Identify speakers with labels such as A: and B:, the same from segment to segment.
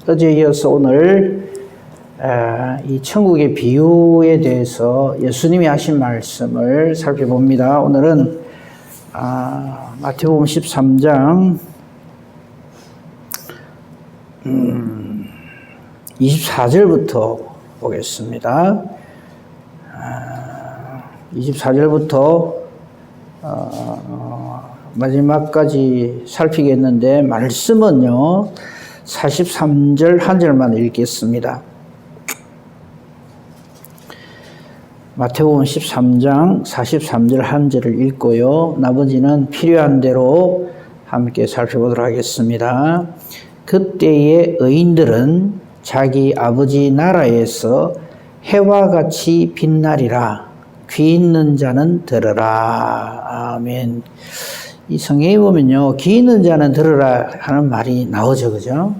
A: 어제에 이어서 오늘 이 천국의 비유에 대해서 예수님이 하신 말씀을 살펴봅니다. 오늘은 마태복음 13장 24절부터 보겠습니다. 24절부터 마지막까지 살피겠는데 말씀은요 43절 한 절만 읽겠습니다. 마태복음 13장 43절 한 절을 읽고요. 나머지는 필요한 대로 함께 살펴보도록 하겠습니다. 그때의 의인들은 자기 아버지 나라에서 해와 같이 빛나리라. 귀 있는 자는 들으라. 아멘. 이 성경에 보면요, 귀 있는 자는 들으라 하는 말이 나오죠, 그죠?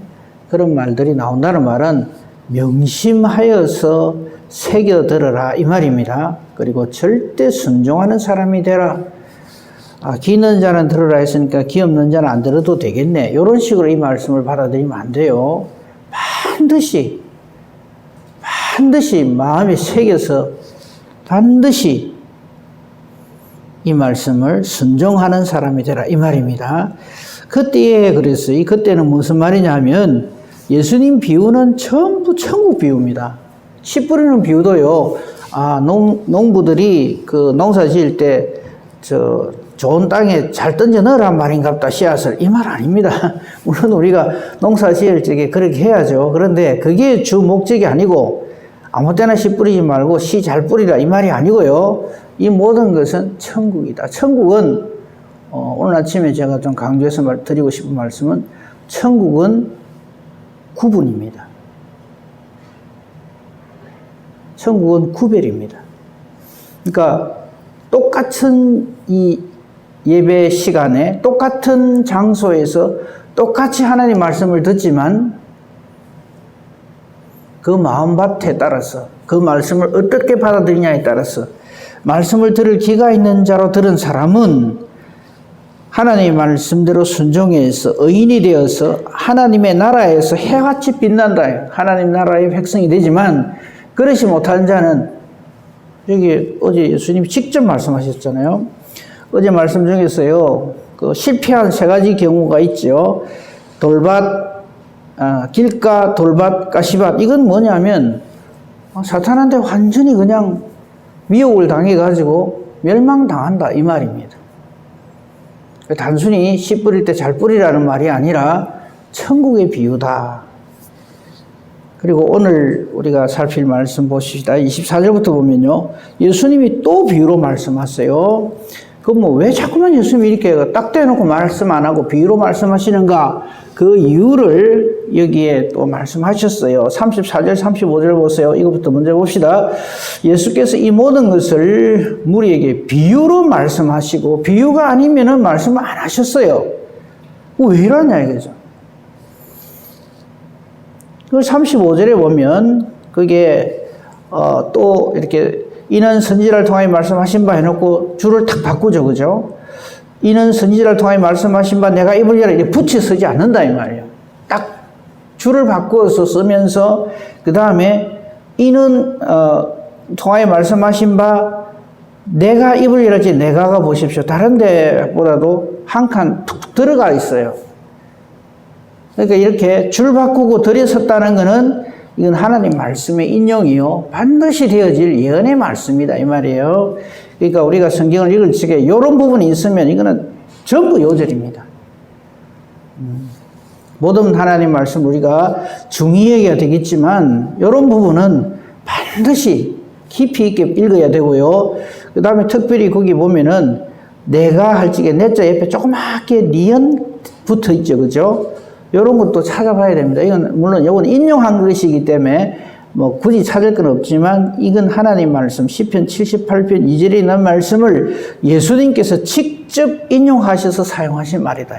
A: 그런 말들이 나온다는 말은 명심하여서 새겨 들으라 이 말입니다. 그리고 절대 순종하는 사람이 되라. 귀 있는 자는 들으라 했으니까 귀 없는 자는 안 들어도 되겠네. 이런 식으로 이 말씀을 받아들이면 안 돼요. 반드시 마음에 새겨서 반드시 이 말씀을 순종하는 사람이 되라 이 말입니다. 그때에 그랬어요. 이 그때는 무슨 말이냐면 예수님 비유는 전부 천국 비유입니다. 씨 뿌리는 비유도요. 농부들이 그 농사 지을 때 좋은 땅에 잘 던져 넣으란 말인갑다 씨앗을 이 말 아닙니다. 물론 우리가 농사 지을 적에 그렇게 해야죠. 그런데 그게 주 목적이 아니고 아무 때나 씨 뿌리지 말고 씨 잘 뿌리라 이 말이 아니고요. 이 모든 것은 천국이다. 천국은 오늘 아침에 제가 좀 강조해서 드리고 싶은 말씀은 천국은 구분입니다. 천국은 구별입니다. 그러니까 똑같은 이 예배 시간에 똑같은 장소에서 똑같이 하나님 말씀을 듣지만 그 마음밭에 따라서 그 말씀을 어떻게 받아들이냐에 따라서 말씀을 들을 귀가 있는 자로 들은 사람은 하나님의 말씀대로 순종해서 의인이 되어서 하나님의 나라에서 해같이 빛난다. 하나님 나라의 백성이 되지만 그렇지 못한 자는 여기 어제 예수님이 직접 말씀하셨잖아요. 어제 말씀 중에서요. 그 실패한 세 가지 경우가 있죠. 돌밭, 길가, 돌밭, 가시밭. 이건 뭐냐면 사탄한테 완전히 그냥 미혹을 당해가지고 멸망당한다 이 말입니다. 단순히 씨 뿌릴 때 잘 뿌리라는 말이 아니라 천국의 비유다. 그리고 오늘 우리가 살필 말씀 보시다 24절부터 보면요. 예수님이 또 비유로 말씀하세요. 그럼 왜 자꾸만 예수님이 이렇게 딱 떼놓고 말씀 안 하고 비유로 말씀하시는가? 그 이유를 여기에 또 말씀하셨어요. 34절, 35절 보세요. 이것부터 먼저 봅시다. 예수께서 이 모든 것을 무리에게 비유로 말씀하시고 비유가 아니면은 말씀을 안 하셨어요. 왜 이러냐 이거죠. 그 35절에 보면 그게 또 이렇게 이는 선지자를 통하여 말씀하신 바 해놓고 줄을 탁 바꾸죠, 그죠? 이는 선지자를 통하여 말씀하신 바 내가 입을 열어 이렇게 붙여 쓰지 않는다 이 말이에요. 딱 줄을 바꾸어서 쓰면서 그 다음에 이는 통하여 말씀하신 바 내가 입을 열었지 내가가 보십시오. 다른 데보다도 한 칸 툭툭 들어가 있어요. 그러니까 이렇게 줄 바꾸고 들여섰다는 것은 이건 하나님 말씀의 인용이요. 반드시 되어질 예언의 말씀이다 이 말이에요. 그러니까 우리가 성경을 읽을 적에 이런 부분이 있으면 이거는 전부 요절입니다. 모든 하나님 말씀 우리가 중요해야 되겠지만 이런 부분은 반드시 깊이 있게 읽어야 되고요. 그 다음에 특별히 거기 보면은 내가 할 적에 내자 옆에 조그맣게 니은 붙어 있죠, 그죠? 이런 것도 찾아봐야 됩니다. 이건 물론 이건 인용한 것이기 때문에 뭐 굳이 찾을 건 없지만 이건 하나님 말씀 시편 78편 2절에 있는 말씀을 예수님께서 직접 인용하셔서 사용하신 말이다.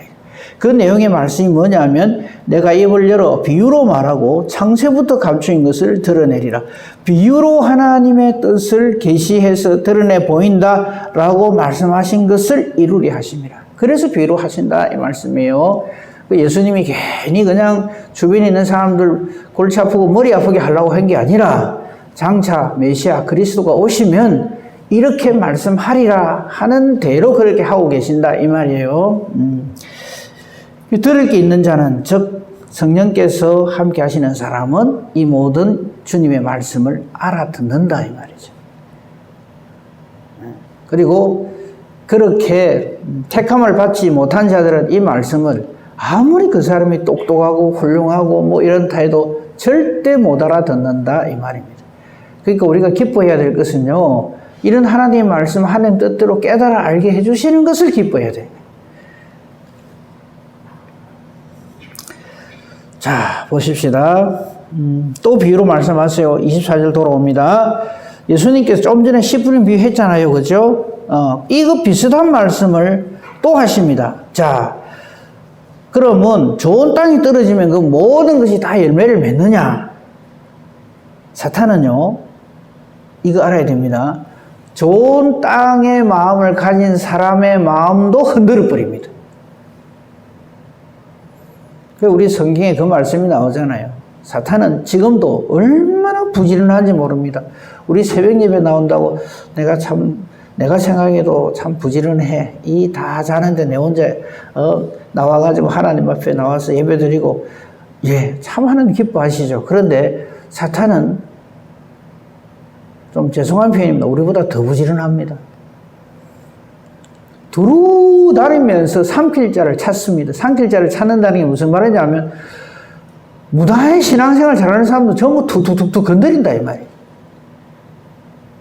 A: 그 내용의 말씀이 뭐냐면 내가 입을 열어 비유로 말하고 창세부터 감추인 것을 드러내리라. 비유로 하나님의 뜻을 계시해서 드러내 보인다라고 말씀하신 것을 이루리 하심이라. 그래서 비유로 하신다 이 말씀이에요. 예수님이 괜히 그냥 주변에 있는 사람들 골치 아프고 머리 아프게 하려고 한 게 아니라 장차 메시아 그리스도가 오시면 이렇게 말씀하리라 하는 대로 그렇게 하고 계신다 이 말이에요. 들을 게 있는 자는 즉 성령께서 함께 하시는 사람은 이 모든 주님의 말씀을 알아듣는다 이 말이죠. 그리고 그렇게 택함을 받지 못한 자들은 이 말씀을 아무리 그 사람이 똑똑하고 훌륭하고 뭐 이런 타해도 절대 못 알아듣는다 이 말입니다. 그러니까 우리가 기뻐해야 될 것은요, 이런 하나님의 말씀 하나님 뜻대로 깨달아 알게 해주시는 것을 기뻐해야 돼요. 자, 보십시다. 또 비유로 말씀하세요. 24절 돌아옵니다. 예수님께서 좀 전에 씨 뿌린 비유 했잖아요. 그죠? 이거 비슷한 말씀을 또 하십니다. 자, 그러면 좋은 땅이 떨어지면 그 모든 것이 다 열매를 맺느냐? 사탄은요, 이거 알아야 됩니다. 좋은 땅의 마음을 가진 사람의 마음도 흔들어 버립니다. 우리 성경에 그 말씀이 나오잖아요. 사탄은 지금도 얼마나 부지런한지 모릅니다. 우리 새벽 예배 나온다고 내가 생각해도 참 부지런해. 이 다 자는데 내 혼자 나와가지고 하나님 앞에 나와서 예배 드리고, 예, 참 하나님 기뻐하시죠. 그런데 사탄은 좀 죄송한 표현입니다. 우리보다 더 부지런합니다. 두루 다니면서 삼킬 자를 찾습니다. 삼킬 자를 찾는다는 게 무슨 말이냐면 무다의 신앙생활 잘하는 사람도 전부 툭툭툭툭 건드린다 이 말이에요.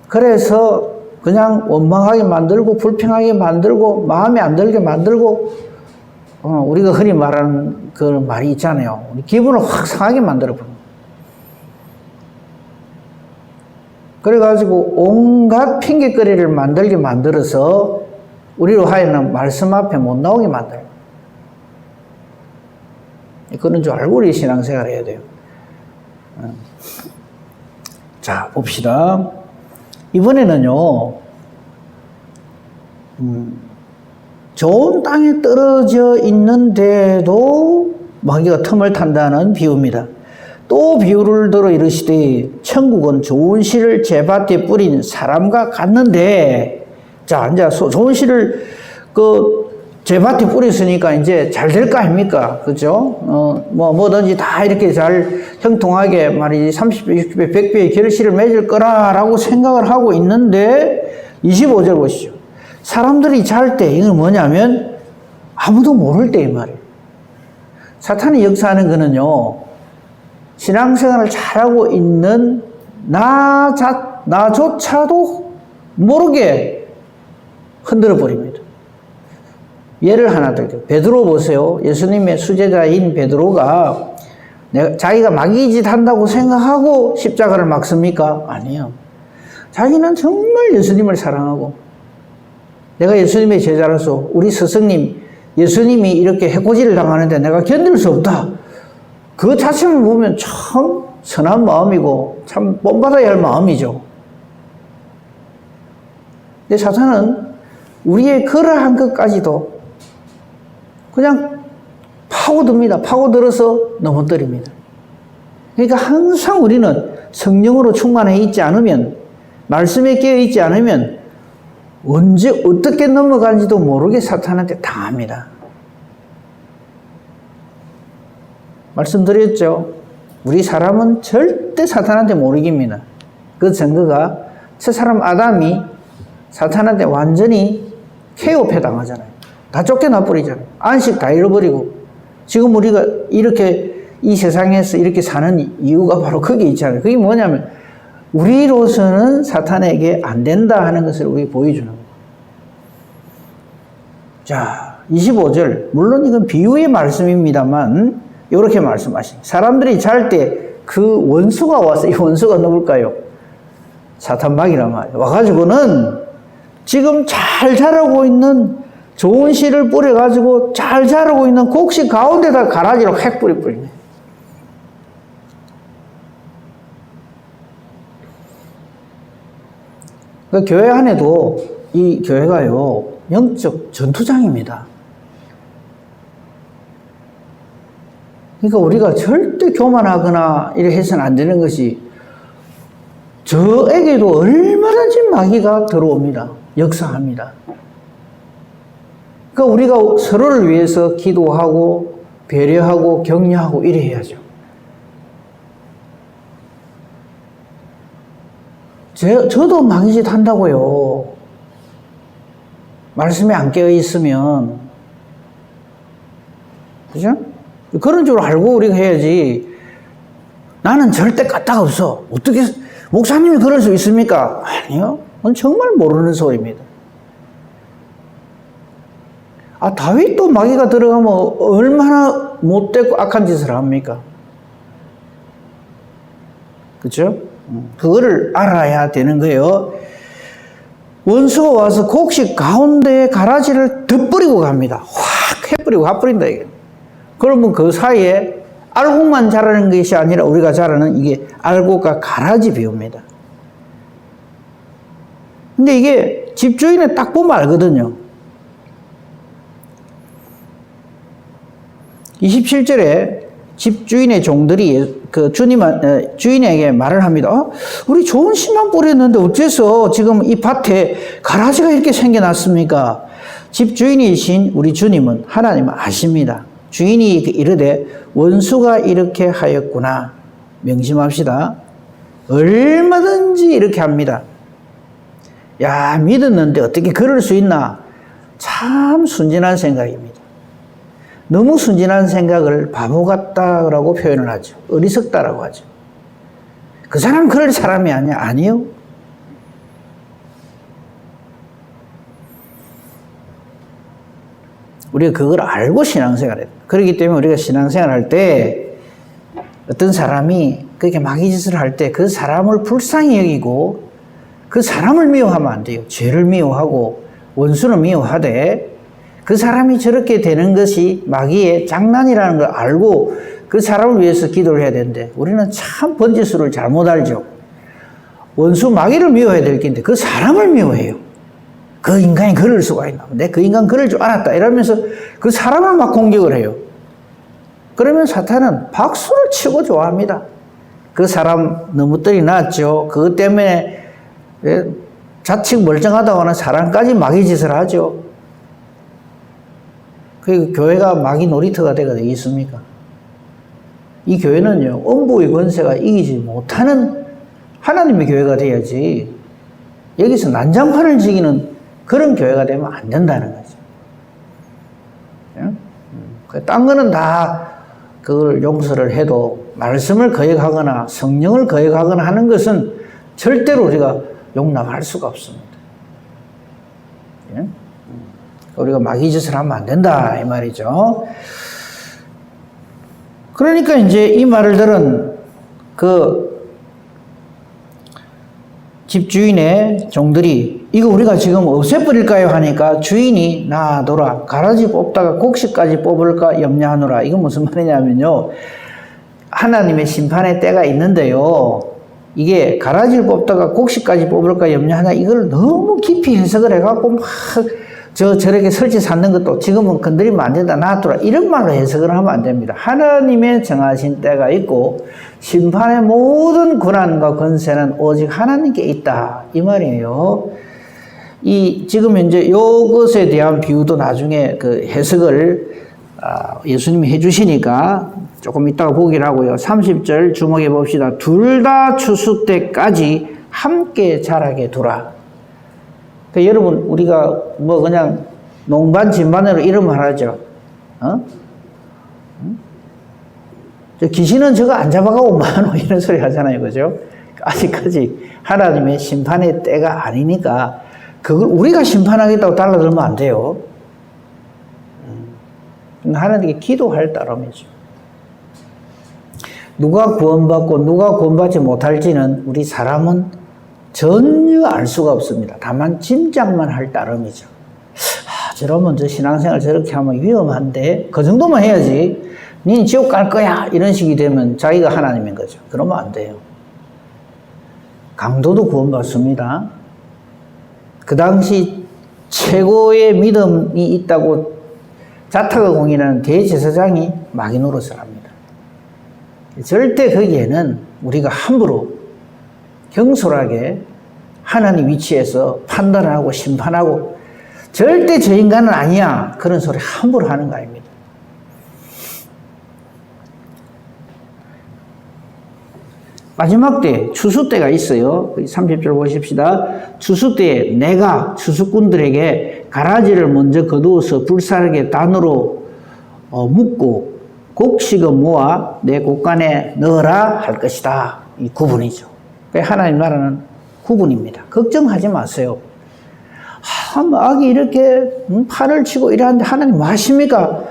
A: 그래서 그냥 원망하게 만들고 불평하게 만들고 마음에 안 들게 만들고 우리가 흔히 말하는 그 말이 있잖아요. 우리 기분을 확 상하게 만들어버립니다. 그래가지고 온갖 핑계거리를 만들게 만들어서 우리로 하여금 말씀 앞에 못 나오게 만들어요. 그런 줄 알고 우리 신앙생활 해야 돼요. 자, 봅시다. 이번에는요, 좋은 땅에 떨어져 있는데도 마귀가 틈을 탄다는 비유입니다. 또 비유를 들어 이르시되 천국은 좋은 씨를 제밭에 뿌린 사람과 같는데, 자, 이제 좋은 씨를 제밭에 뿌렸으니까 이제 잘 될 거 아닙니까? 그죠? 뭐든지 다 이렇게 잘 형통하게 말이지 30배, 60배, 100배의 결실을 맺을 거라라고 생각을 하고 있는데 25절 보시죠. 사람들이 잘 때, 이건 뭐냐면 아무도 모를 때 이 말이에요. 사탄이 역사하는 거는요, 신앙생활을 잘하고 있는 나조차도 모르게 흔들어 버립니다. 예를 하나 들게요. 베드로 보세요. 예수님의 수제자인 베드로가 자기가 마귀짓 한다고 생각하고 십자가를 막습니까? 아니에요. 자기는 정말 예수님을 사랑하고 내가 예수님의 제자로서 우리 스승님 예수님이 이렇게 해코지를 당하는데 내가 견딜 수 없다. 그 자체만 보면 참 선한 마음이고 참 본받아야 할 마음이죠. 근데 사탄은 우리의 그러한 것까지도 그냥 파고듭니다. 파고들어서 넘어뜨립니다. 그러니까 항상 우리는 성령으로 충만해 있지 않으면, 말씀에 깨어 있지 않으면 언제 어떻게 넘어가는지도 모르게 사탄한테 당합니다. 말씀드렸죠. 우리 사람은 절대 사탄한테 못 이깁니다. 그 증거가 저 사람 아담이 사탄한테 완전히 KO 당하잖아요. 다 쫓겨나 버리잖아요. 안식 다 잃어버리고. 지금 우리가 이렇게 이 세상에서 이렇게 사는 이유가 바로 거기에 있잖아요. 그게 뭐냐면 우리로서는 사탄에게 안 된다 하는 것을 우리 보여주는 거예요. 자, 25절. 물론 이건 비유의 말씀입니다만 이렇게 말씀하십니다. 사람들이 잘 때 그 원수가 와서, 이 원수가 누굴까요? 사탄마귀란 말이에요. 와가지고는 지금 잘 자라고 있는 좋은 씨를 뿌려가지고 잘 자라고 있는 곡식 가운데다 가라지로 획 뿌려버리네. 그 교회 안에도 이 교회가요, 영적 전투장입니다. 그러니까 우리가 절대 교만하거나 이렇게 해서는 안 되는 것이 저에게도 얼마든지 마귀가 들어옵니다. 역사합니다. 그러니까 우리가 서로를 위해서 기도하고 배려하고 격려하고 이래 해야죠. 저도 마귀짓 한다고요. 말씀에 안 깨어 있으면. 그죠? 그런 줄 알고 우리가 해야지. 나는 절대 까딱 없어. 어떻게, 목사님이 그럴 수 있습니까? 아니요. 그건 정말 모르는 소리입니다. 다윗도 마귀가 들어가면 얼마나 못되고 악한 짓을 합니까? 그죠? 그거를 알아야 되는 거예요. 원수가 와서 곡식 가운데에 가라지를 덧뿌리고 갑니다. 확 해뿌리고 가뿌린다, 이게. 그러면 그 사이에 알곡만 자라는 것이 아니라 우리가 자라는 이게 알곡과 가라지 비유입니다. 근데 이게 집주인을 딱 보면 알거든요. 27절에 집주인의 종들이 그 주인에게 말을 합니다. 우리 좋은 씨만 뿌렸는데 어째서 지금 이 밭에 가라지가 이렇게 생겨났습니까? 집주인이신 우리 주님은 하나님은 아십니다. 주인이 이르되 원수가 이렇게 하였구나. 명심합시다. 얼마든지 이렇게 합니다. 야, 믿었는데 어떻게 그럴 수 있나? 참 순진한 생각입니다. 너무 순진한 생각을 바보 같다라고 표현을 하죠. 어리석다라고 하죠. 그 사람은 그럴 사람이 아니야. 아니요. 우리가 그걸 알고 신앙생활을 해요. 그렇기 때문에 우리가 신앙생활을 할 때 어떤 사람이 그렇게 마귀짓을 할 때 그 사람을 불쌍히 여기고 그 사람을 미워하면 안 돼요. 죄를 미워하고 원수는 미워하되 그 사람이 저렇게 되는 것이 마귀의 장난이라는 걸 알고 그 사람을 위해서 기도를 해야 되는데 우리는 참 번지수를 잘못 알죠. 원수 마귀를 미워해야 될 텐데 그 사람을 미워해요. 그 인간이 그럴 수가 있나? 내 그 인간 그럴 줄 알았다. 이러면서 그 사람을 막 공격을 해요. 그러면 사탄은 박수를 치고 좋아합니다. 그 사람 너무 뜰이 났죠. 그것 때문에 자칫 멀쩡하다고 하는 사람까지 마귀짓을 하죠. 그 교회가 마귀 놀이터가 되겠습니까? 이 교회는요, 음부의 권세가 이기지 못하는 하나님의 교회가 돼야지, 여기서 난장판을 지기는 그런 교회가 되면 안 된다는 거죠. 딴 거는 다 그걸 용서를 해도 말씀을 거역하거나 성령을 거역하거나 하는 것은 절대로 우리가 용납할 수가 없습니다. 우리가 마귀짓을 하면 안 된다 이 말이죠. 그러니까 이제 이 말을 들은 그 집주인의 종들이 이거 우리가 지금 없애버릴까요 하니까 주인이 놔둬라. 가라지 뽑다가 곡식까지 뽑을까 염려하노라. 이건 무슨 말이냐면요, 하나님의 심판의 때가 있는데요, 이게 가라지를 뽑다가 곡식까지 뽑을까 염려하나, 이걸 너무 깊이 해석을 해갖고 막 저렇게 설치 쌓는 것도 지금은 건드리면 안 된다, 놔두라, 이런 말로 해석을 하면 안 됩니다. 하나님의 정하신 때가 있고 심판의 모든 권한과 권세는 오직 하나님께 있다 이 말이에요. 지금 이제 이것에 대한 비유도 나중에 그 해석을 예수님이 해주시니까 조금 이따가 보기를 하고요. 30절 주목해 봅시다. 둘 다 추수 때까지 함께 자라게 두라. 그러니까 여러분, 우리가 뭐 그냥 농반 진반으로 이런 말 하죠. 귀신은 저거 안 잡아가고 뭐하노 이런 소리 하잖아요. 그죠? 아직까지 하나님의 심판의 때가 아니니까 그걸 우리가 심판하겠다고 달라들면 안 돼요. 하나님께 기도할 따름이죠. 누가 구원받고 누가 구원받지 못할지는 우리 사람은 전혀 알 수가 없습니다. 다만 짐작만 할 따름이죠. 저러면 저 신앙생활 저렇게 하면 위험한데 그 정도만 해야지, 니는 지옥 갈 거야 이런 식이 되면 자기가 하나님인 거죠. 그러면 안 돼요. 강도도 구원받습니다. 그 당시 최고의 믿음이 있다고 자타가 공인하는 대제사장이 마귀 노릇을 합니다. 절대 거기에는 우리가 함부로 경솔하게 하나님 위치에서 판단하고 심판하고 절대 저 인간은 아니야 그런 소리 함부로 하는 거 아닙니다. 마지막 때 추수 때가 있어요. 30절 보십시다. 추수 때에 내가 추수꾼들에게 가라지를 먼저 거두어서 불사르게 단으로 묶고 곡식을 모아 내 곡간에 넣어라 할 것이다. 이 구분이죠. 하나님 나라는 구분입니다. 걱정하지 마세요. 악이 이렇게 판을 치고 이러는데 하나님 뭐 하십니까?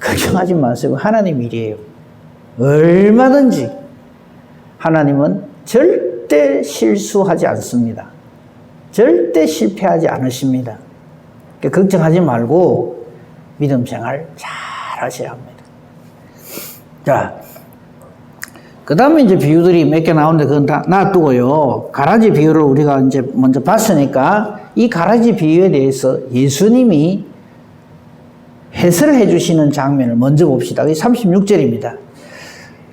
A: 걱정하지 마세요. 하나님 일이에요. 얼마든지 하나님은 절대 실수하지 않습니다. 절대 실패하지 않으십니다. 그러니까 걱정하지 말고 믿음 생활 잘 하셔야 합니다. 자, 그 다음에 이제 비유들이 몇 개 나오는데 그건 다 놔두고요. 가라지 비유를 우리가 이제 먼저 봤으니까 이 가라지 비유에 대해서 예수님이 해설을 해주시는 장면을 먼저 봅시다. 36절입니다.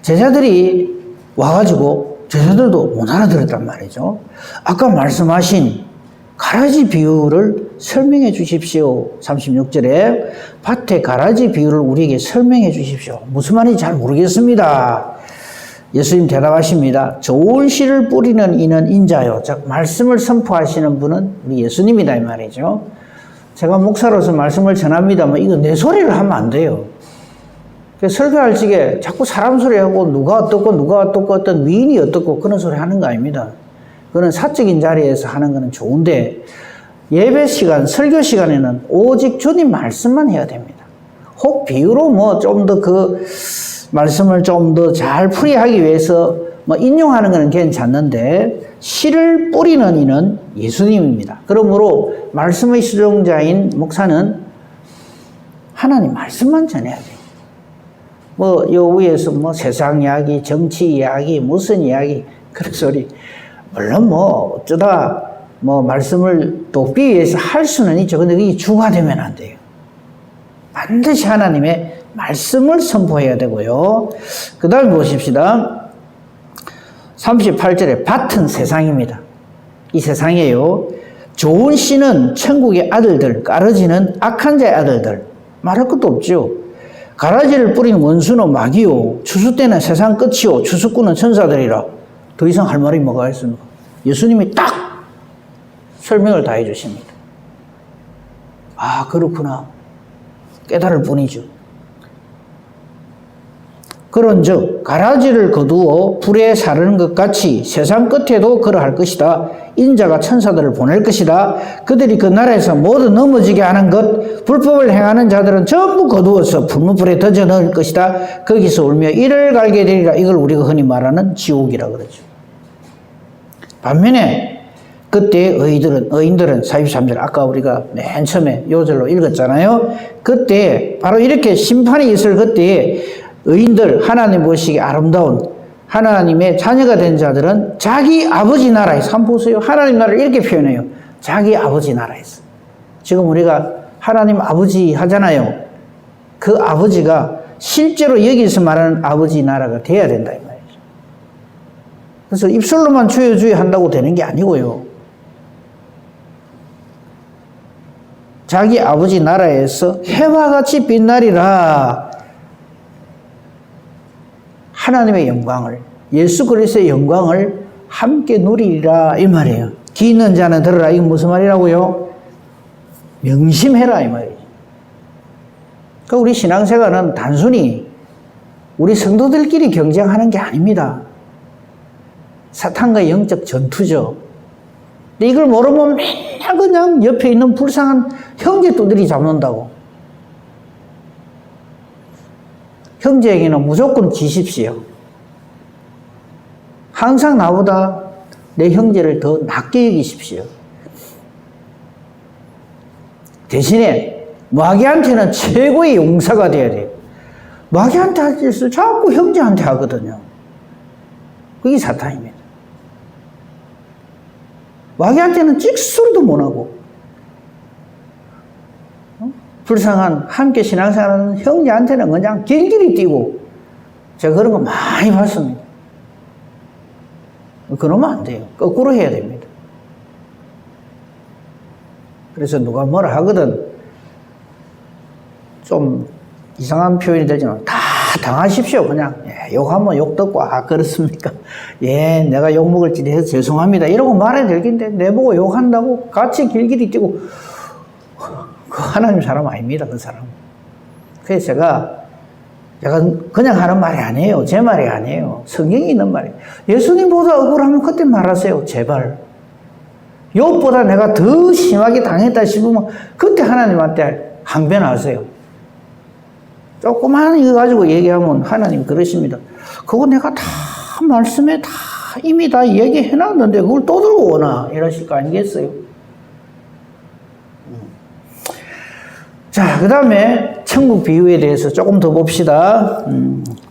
A: 제자들이 와가지고 제자들도 못 알아들었단 말이죠. 아까 말씀하신 가라지 비유를 설명해 주십시오. 36절에 밭의 가라지 비유를 우리에게 설명해 주십시오. 무슨 말인지 잘 모르겠습니다. 예수님 대답하십니다. 좋은 씨를 뿌리는 이는 인자요. 즉 말씀을 선포하시는 분은 우리 예수님이다 이 말이죠. 제가 목사로서 말씀을 전합니다만 이거 내 소리를 하면 안 돼요. 설교할 적에 자꾸 사람 소리하고 누가 어떻고 어떤 위인이 어떻고 그런 소리 하는 거 아닙니다. 그거는 사적인 자리에서 하는 거는 좋은데 예배 시간, 설교 시간에는 오직 주님 말씀만 해야 됩니다. 혹 비유로 뭐 좀 더 그 말씀을 좀 더 잘 풀이하기 위해서 뭐 인용하는 거는 괜찮는데 씨를 뿌리는 이는 예수님입니다. 그러므로 말씀의 수종자인 목사는 하나님 말씀만 전해야 돼요. 뭐, 요 위에서 뭐 세상 이야기, 정치 이야기, 무슨 이야기, 그런 소리. 물론 뭐, 어쩌다 뭐 말씀을 돕기 위해서 할 수는 있죠. 근데 그게 주가 되면 안 돼요. 반드시 하나님의 말씀을 선포해야 되고요. 그 다음에 보십시다. 38절에 밭은 세상입니다. 이 세상이에요. 좋은 씨는 천국의 아들들, 가라지는 악한 자의 아들들. 말할 것도 없죠. 가라지를 뿌린 원수는 마귀요. 추수 때는 세상 끝이요. 추수꾼은 천사들이라. 더 이상 할 말이 뭐가 있습니까? 예수님이 딱 설명을 다 해주십니다. 아, 그렇구나. 깨달을 뿐이죠. 그런즉 가라지를 거두어 불에 사르는 것 같이 세상 끝에도 그러할 것이다. 인자가 천사들을 보낼 것이다. 그들이 그 나라에서 모두 넘어지게 하는 것, 불법을 행하는 자들은 전부 거두어서 불문불에 던져 넣을 것이다. 거기서 울며 이를 갈게 되리라. 이걸 우리가 흔히 말하는 지옥이라 그러죠. 반면에 그때 의인들은 43절 아까 우리가 맨 처음에 요절로 읽었잖아요. 그때 바로 이렇게 심판이 있을 그때에 의인들, 하나님 보시기에 아름다운 하나님의 자녀가 된 자들은 자기 아버지 나라에서, 한번 보세요. 하나님 나라를 이렇게 표현해요. 자기 아버지 나라에서. 지금 우리가 하나님 아버지 하잖아요. 그 아버지가 실제로 여기서 말하는 아버지 나라가 돼야 된다 이 말이죠. 그래서 입술로만 주여 주여 한다고 되는 게 아니고요. 자기 아버지 나라에서 해와 같이 빛나리라. 하나님의 영광을, 예수 그리스도의 영광을 함께 누리리라 이 말이에요. 귀 있는 자는 들으라. 이건 무슨 말이라고요? 명심해라 이 말이에요. 그러니까 우리 신앙생활은 단순히 우리 성도들끼리 경쟁하는 게 아닙니다. 사탄과의 영적 전투죠. 근데 이걸 모르면 맨날 그냥 옆에 있는 불쌍한 형제 두드리 잡는다고. 형제에게는 무조건 지십시오. 항상 나보다 내 형제를 더 낮게 여기십시오. 대신에 마귀한테는 최고의 용사가 돼야 돼요. 마귀한테 할 짓을 자꾸 형제한테 하거든요. 그게 사탄입니다. 마귀한테는 찍소리도 못하고 불쌍한 함께 신앙생활하는 형제한테는 그냥 길길이 뛰고 제가 그런 거 많이 봤습니다. 그러면 안 돼요. 거꾸로 해야 됩니다. 그래서 누가 뭐라 하거든 좀 이상한 표현이 되지만 다 당하십시오. 그냥 욕하면 욕 듣고 그렇습니까? 내가 욕 먹을지 해서 죄송합니다. 이러고 말해야 될 텐데 내보고 욕한다고 같이 길길이 뛰고 그 하나님 사람 아닙니다. 그 사람. 그래서 제가 그냥 하는 말이 아니에요. 제 말이 아니에요. 성경이 있는 말이에요. 예수님보다 억울하면 그때 말하세요. 제발. 욥보다 내가 더 심하게 당했다 싶으면 그때 하나님한테 항변하세요. 조그만 이거 가지고 얘기하면 하나님 그러십니다. 그거 내가 다 말씀에 다 이미 다 얘기해놨는데 그걸 또 들고 오나 이러실 거 아니겠어요? 자, 그 다음에 천국 비유에 대해서 조금 더 봅시다.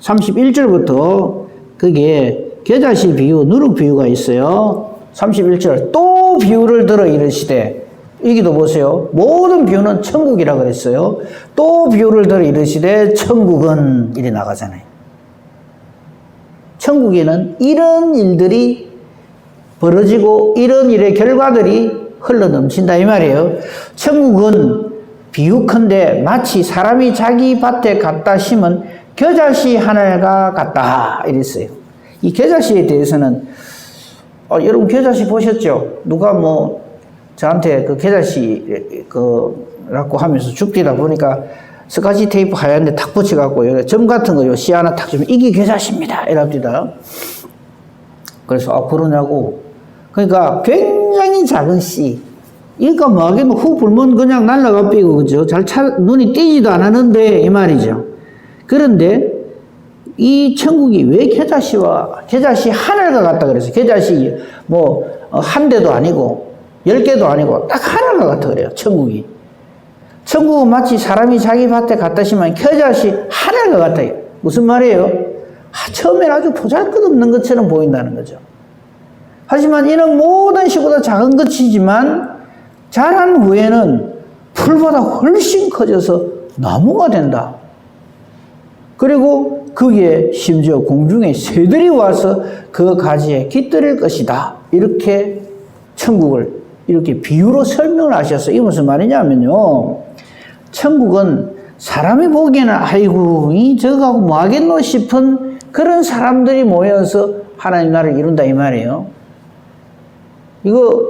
A: 31절부터 그게 겨자씨 비유, 누룩 비유가 있어요. 31절 또 비유를 들어 이르시되 여기도 보세요. 모든 비유는 천국이라 그랬어요. 또 비유를 들어 이르시되 천국은 이래 나가잖아요. 천국에는 이런 일들이 벌어지고 이런 일의 결과들이 흘러 넘친다 이 말이에요. 천국은 비유컨대 마치 사람이 자기 밭에 갖다 심은 겨자씨 하나가 같다 이랬어요. 이 겨자씨에 대해서는 여러분 겨자씨 보셨죠? 누가 뭐 저한테 그 겨자씨 라고 하면서 죽디다 보니까 스카치 테이프 하얀데 탁 붙여갖고 점 같은 거 씨 하나 탁 주면 이게 겨자씨입니다 이랍니다. 그래서 그러냐고. 그러니까 굉장히 작은 씨. 그러니까 뭐 하겠노 후 불면 그냥 날라가 삐고 그죠? 눈이 띄지도 않았는데 이 말이죠. 그런데 이 천국이 왜 겨자씨 하나가 같다 그랬어요. 겨자씨 뭐 한 대도 아니고 10개도 아니고 딱 하나가 같다 그래요. 천국이. 천국은 마치 사람이 자기 밭에 갖다 심은 겨자씨 하나가 같아요. 무슨 말이에요? 처음엔 아주 보잘것없는 것처럼 보인다는 거죠. 하지만 이는 모든 시보다 작은 것이지만 자란 후에는 풀보다 훨씬 커져서 나무가 된다. 그리고 거기에 심지어 공중에 새들이 와서 그 가지에 깃들일 것이다. 이렇게 천국을 이렇게 비유로 설명을 하셨어요. 이게 무슨 말이냐면요. 천국은 사람이 보기에는 아이고 저거하고 뭐 하겠노 싶은 그런 사람들이 모여서 하나님 나라를 이룬다 이 말이에요. 이거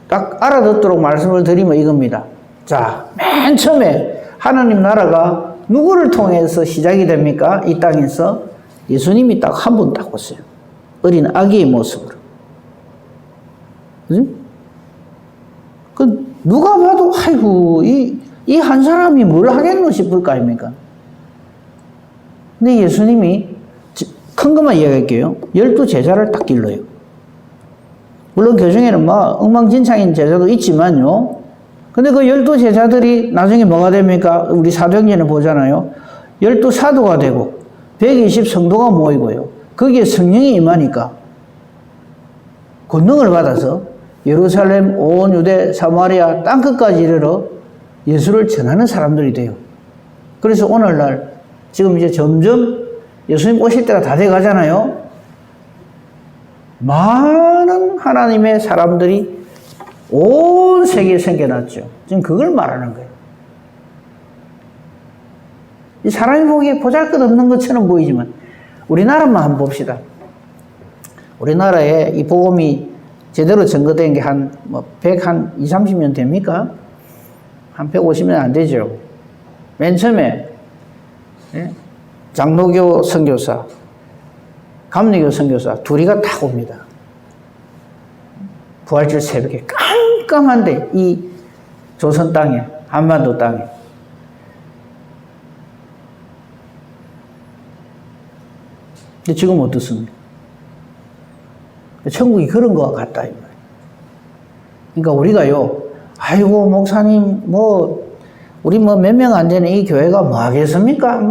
A: 딱 알아듣도록 말씀을 드리면 이겁니다. 자, 맨 처음에 하나님 나라가 누구를 통해서 시작이 됩니까? 이 땅에서 예수님이 딱 한 분 딱 오세요. 어린 아기의 모습으로. 그죠? 누가 봐도 아이고 이 한 사람이 뭘 하겠노 싶을 거 아닙니까? 근데 예수님이 큰 것만 이야기할게요. 12 제자를 딱 길러요. 물론 교중에는 막 엉망진창인 제자도 있지만요. 근데 그 12 제자들이 나중에 뭐가 됩니까? 우리 사도행전에 보잖아요. 12 사도가 되고 120 성도가 모이고요. 거기에 성령이 임하니까 권능을 받아서 예루살렘, 온 유대, 사마리아 땅끝까지 이르러 예수를 전하는 사람들이 돼요. 그래서 오늘날 지금 이제 점점 예수님 오실 때가 다 돼 가잖아요. 많은 하나님의 사람들이 온 세계에 생겨났죠. 지금 그걸 말하는 거예요. 이 사람이 보기에 보잘것없는 것처럼 보이지만 우리나라만 한번 봅시다. 우리나라에 이 복음이 제대로 전거된 게 한 120, 30년 됩니까? 한 150년 안 되죠. 맨 처음에 장로교 선교사, 감리교 선교사 둘이가 딱 옵니다. 부활절 새벽에 깜깜한데 이 조선 땅에, 한반도 땅에. 근데 지금 어떻습니까? 천국이 그런 것과 같다 이 말이에요. 그러니까 우리가요, 아이고 목사님 우리 몇 명 안 되는 이 교회가 뭐 하겠습니까?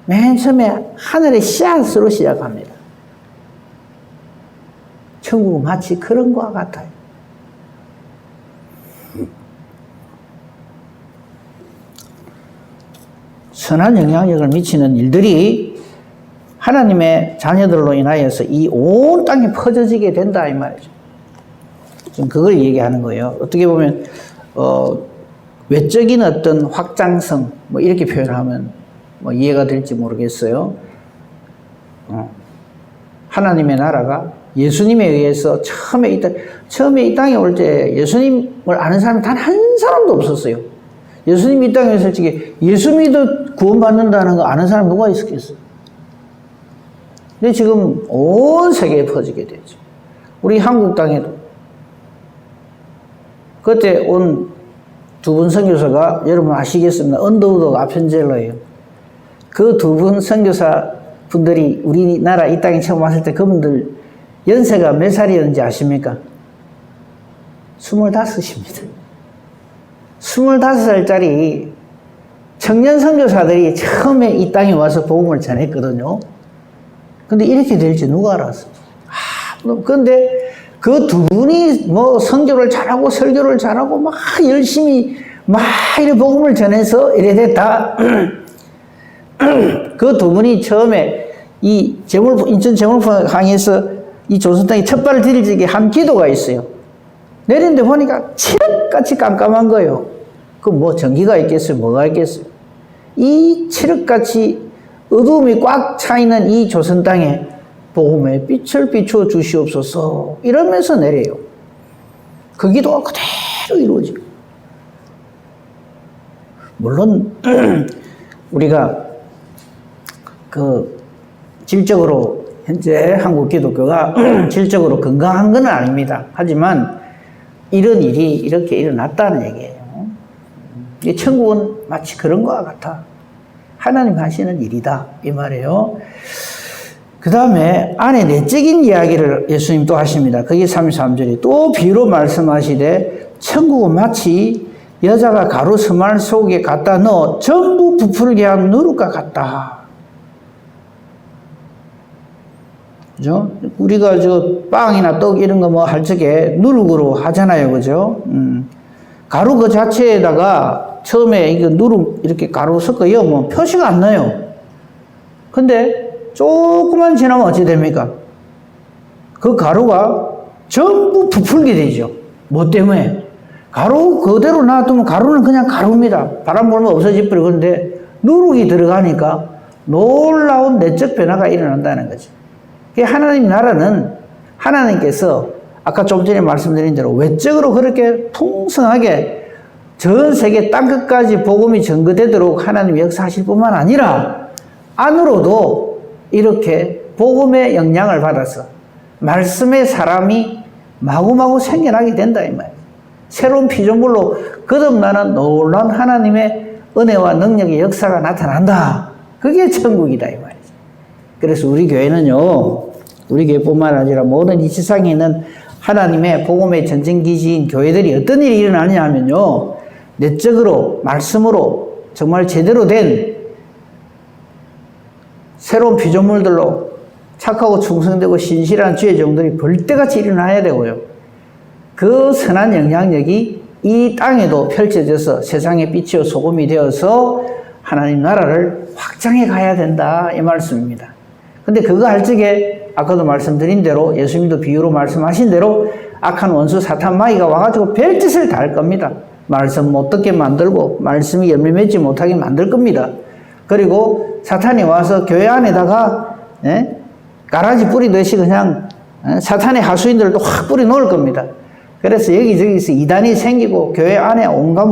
A: 맨 처음에 하늘의 씨앗으로 시작합니다. 천국은 마치 그런 것과 같아요. 선한 영향력을 미치는 일들이 하나님의 자녀들로 인하여서 이 온 땅에 퍼져지게 된다 이 말이죠. 지금 그걸 얘기하는 거예요. 어떻게 보면 외적인 어떤 확장성 뭐 이렇게 표현하면 뭐 이해가 될지 모르겠어요. 하나님의 나라가 예수님에 의해서 처음에 이 땅에 올 때 예수님을 아는 사람이 단 한 사람도 없었어요. 예수님 이 땅에 솔직히 예수 믿어 구원받는다는 거 아는 사람 누가 있었겠어요? 근데 지금 온 세계에 퍼지게 되죠. 우리 한국 땅에도 그때 온 두 분 선교사가 여러분 아시겠습니다. 언더우드가 아펜젤러예요. 그 두 분 선교사 분들이 우리나라 이 땅에 처음 왔을 때 그분들 연세가 몇 살이었는지 아십니까? 25입니다. 25살짜리 청년 선교사들이 처음에 이 땅에 와서 복음을 전했거든요. 근데 이렇게 될지 누가 알았어? 근데 그 두 분이 뭐 선교를 잘하고 설교를 잘하고 막 열심히 막 이렇게 복음을 전해서 이래 됐다. 그 두 분이 처음에 이 인천 제물항에서 이 조선 땅에 첫 발을 디딜 한 기도가 있어요. 내렸는데 보니까 칠흑같이 깜깜한 거예요. 그 뭐 전기가 있겠어요? 뭐가 있겠어요? 이 칠흑같이 어두움이 꽉 차 있는 이 조선 땅에 복음의 빛을 비추어 주시옵소서 이러면서 내려요. 그 기도가 그대로 이루어지고. 물론 우리가 그 질적으로 현재 한국 기독교가 질적으로 건강한 건 아닙니다. 하지만 이런 일이 이렇게 일어났다는 얘기예요. 이 천국은 마치 그런 것과 같아. 하나님 하시는 일이다 이 말이에요. 그 다음에 안에 내적인 이야기를 예수님 또 하십니다. 그게 33절이 또 비유로 말씀하시되 천국은 마치 여자가 가루 스말 속에 갖다 넣어 전부 부풀게 한 누룩과 같다. 그죠? 우리가 저 빵이나 떡 이런 거 뭐 할 적에 누룩으로 하잖아요. 그죠? 가루 그 자체에다가 처음에 이거 누룩 이렇게 가루 섞어요. 뭐 표시가 안 나요. 근데 조금만 지나면 어찌 됩니까? 그 가루가 전부 부풀게 되죠. 뭐 때문에? 가루 그대로 놔두면 가루는 그냥 가루입니다. 바람 불면 없어져 버리고. 그런데 누룩이 들어가니까 놀라운 내적 변화가 일어난다는 거죠. 하나님 나라는 하나님께서 아까 좀 전에 말씀드린 대로 외적으로 그렇게 풍성하게 전 세계 땅끝까지 복음이 전거되도록 하나님 역사하실 뿐만 아니라 안으로도 이렇게 복음의 영향을 받아서 말씀의 사람이 마구마구 생겨나게 된다 이 말이에요. 새로운 피조물로 거듭나는 놀라운 하나님의 은혜와 능력의 역사가 나타난다. 그게 천국이다 이 말이죠. 그래서 우리 교회는요, 우리 교회뿐만 아니라 모든 이 세상에 있는 하나님의 복음의 전쟁기지인 교회들이 어떤 일이 일어나느냐 하면요, 내적으로 말씀으로 정말 제대로 된 새로운 피조물들로 착하고 충성되고 신실한 주의 종들이 벌떼같이 일어나야 되고요. 그 선한 영향력이 이 땅에도 펼쳐져서 세상의 빛이요 소금이 되어서 하나님 나라를 확장해 가야 된다 이 말씀입니다. 근데 그거 할 적에 아까도 말씀드린 대로 예수님도 비유로 말씀하신 대로 악한 원수 사탄 마귀가 와가지고 별짓을 다 할 겁니다. 말씀 못 듣게 만들고 말씀이 열매 맺지 못하게 만들 겁니다. 그리고 사탄이 와서 교회 안에다가 가라지 뿌리듯이 그냥 사탄의 하수인들도 확 뿌리 놓을 겁니다. 그래서 여기저기서 이단이 생기고 교회 안에 온갖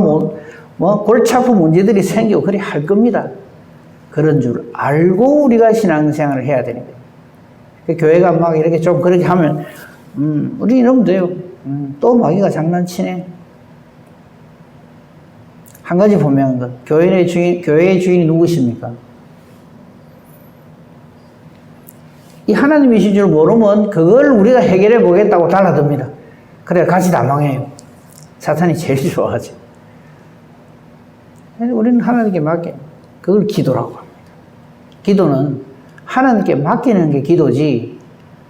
A: 골치 아픈 문제들이 생기고 그리 할 겁니다. 그런 줄 알고 우리가 신앙생활을 해야 되는 거예요. 교회가 막 이렇게 좀 그렇게 하면 우리 이러면 돼요. 또 마귀가 장난치네. 한 가지 분명한 것, 교회의 주인이 누구십니까? 이 하나님이신 줄 모르면 그걸 우리가 해결해 보겠다고 달라듭니다. 그래 같이 다 망해요. 사탄이 제일 좋아하죠. 우리는 하나님께 맡겨. 그걸 기도라고 합니다. 기도는 하나님께 맡기는 게 기도지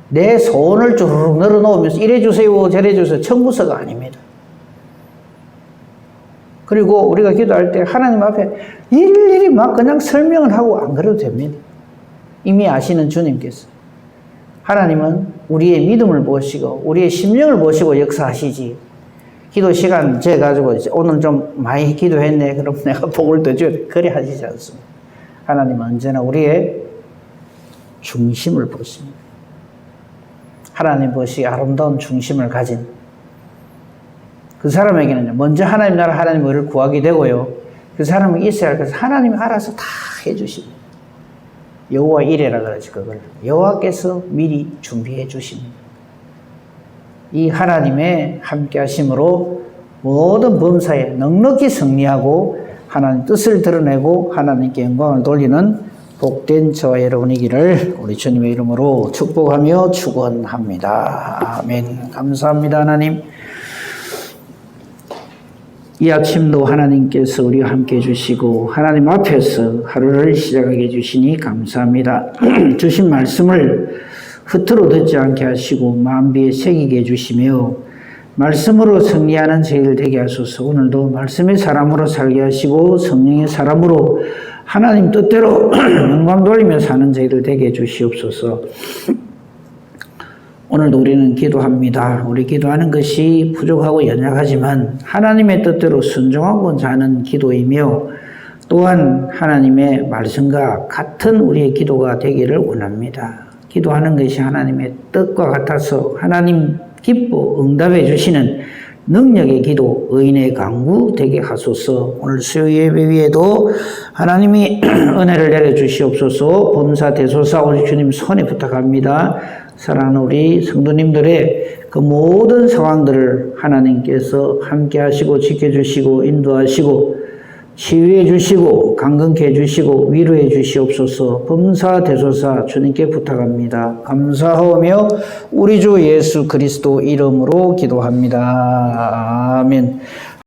A: 내 소원을 주르륵 늘어놓으면서 이래 주세요 저래 주세요 청구서가 아닙니다. 그리고 우리가 기도할 때 하나님 앞에 일일이 막 그냥 설명을 하고 안 그래도 됩니다. 이미 아시는 주님께서. 하나님은 우리의 믿음을 보시고 우리의 심령을 보시고 역사하시지. 기도 시간 재가지고 오늘 좀 많이 기도했네. 그럼 내가 복을 더 줘야 돼. 그래 하시지 않습니다. 하나님은 언제나 우리의 중심을 보십니다. 하나님 보시기에 아름다운 중심을 가진 그 사람에게는 먼저 하나님 나라 하나님 의를 구하게 되고요. 그 사람이 있어야 할 것을 하나님이 알아서 다 해주십니다. 여호와 이레라 그러지 그걸. 여호와께서 미리 준비해 주십니다. 이 하나님의 함께 하심으로 모든 범사에 넉넉히 승리하고 하나님 뜻을 드러내고 하나님께 영광을 돌리는 복된 저와 여러분이기를 우리 주님의 이름으로 축복하며 축원합니다. 아멘. 감사합니다 하나님. 이 아침도 하나님께서 우리와 함께 해주시고 하나님 앞에서 하루를 시작하게 해주시니 감사합니다. 주신 말씀을 흩어로 듣지 않게 하시고 마음비에 새기게 해주시며 말씀으로 승리하는 저희들 되게 하소서. 오늘도 말씀의 사람으로 살게 하시고 성령의 사람으로 하나님 뜻대로 영광 돌리며 사는 저희들 되게 해주시옵소서. 오늘도 우리는 기도합니다. 우리 기도하는 것이 부족하고 연약하지만 하나님의 뜻대로 순종하고자 하는 기도이며 또한 하나님의 말씀과 같은 우리의 기도가 되기를 원합니다. 기도하는 것이 하나님의 뜻과 같아서 하나님 기뻐 응답해 주시는 능력의 기도, 의인의 강구 되게 하소서. 오늘 수요 예배 위에도 하나님이 은혜를 내려주시옵소서. 범사 대소사 우리 주님 손에 부탁합니다. 사랑하는 우리 성도님들의 그 모든 상황들을 하나님께서 함께 하시고 지켜주시고 인도하시고 치유해 주시고 강건케 해 주시고 위로해 주시옵소서. 범사 대소사 주님께 부탁합니다. 감사하며 우리 주 예수 그리스도 이름으로 기도합니다. 아멘.